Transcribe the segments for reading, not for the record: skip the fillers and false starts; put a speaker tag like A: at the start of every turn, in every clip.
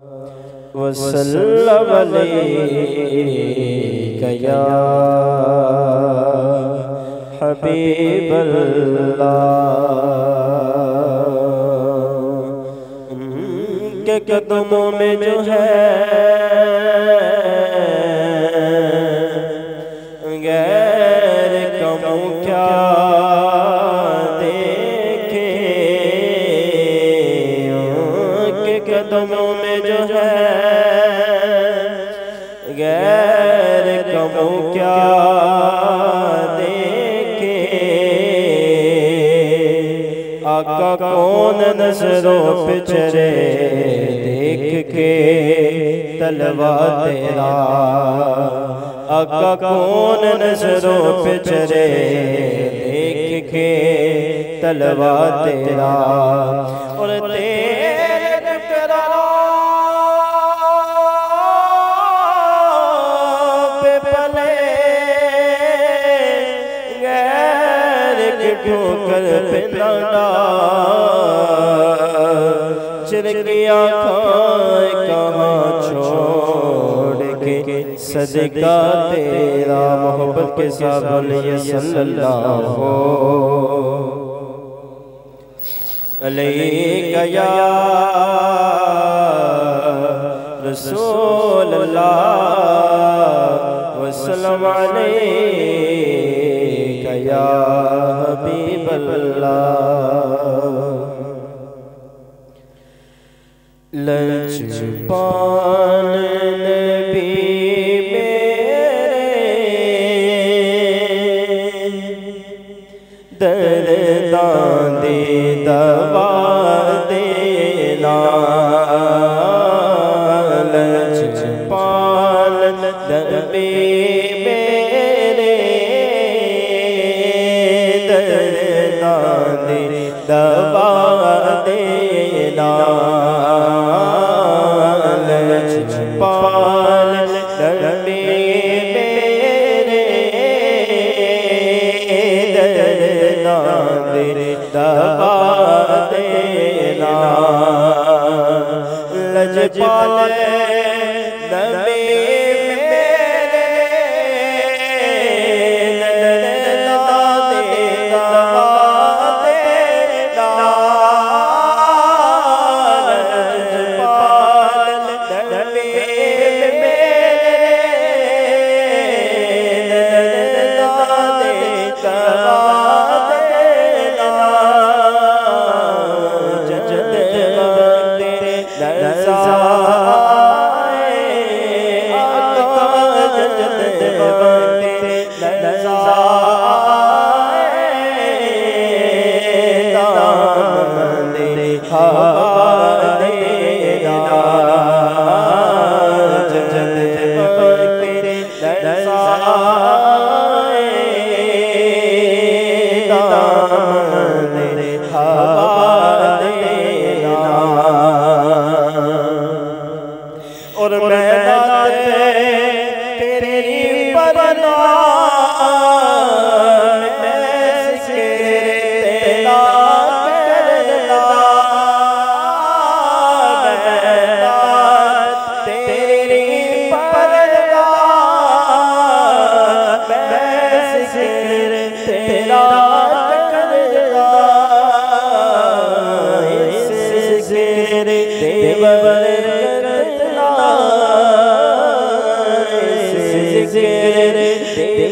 A: वसल्लम अलैका या हबीबल्लाह। उनके कदमों में जो है गैर कमों क्या देखे, उनके कदमों में जो है गैर कमों क्या देखे। आका कौन नजरों पे चले देख के तलवा तेरा, आका कौन नजरों पे चले देख के तलवा तेरा। और तेरे टकरा पे पले गैर के ठोकर पे ना चिरकिया खाए कहाँ छोड़ के सदका तेरा। मोहब्बत के साथ बोलिए सल्लल्लाहु अलैका या रसूल अल्लाह, वसल्लम अलैका या हबीब अल्लाह। लजपान नबी मेरे दर्दां दी दवा देना। लजपान नबी मेरे दर्दां दी दवा देना। लजपाल नबी मेरे दर्दां दी दवा देना। लजपाल नबी मेरे दर्दां दी दवा देना। लजपाल नबी और मैं तेरी परना मैं तेरा करना। मैं तेरी परना मैं तेरा करना। देवर जिक्र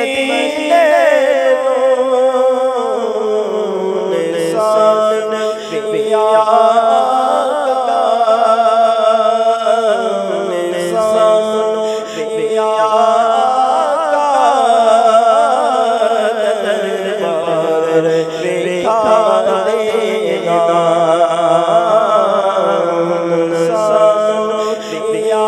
A: मदीने निशान पिया का निशान पिया का दरबार दिखा देना निशान पिया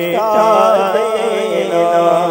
B: बिठा देना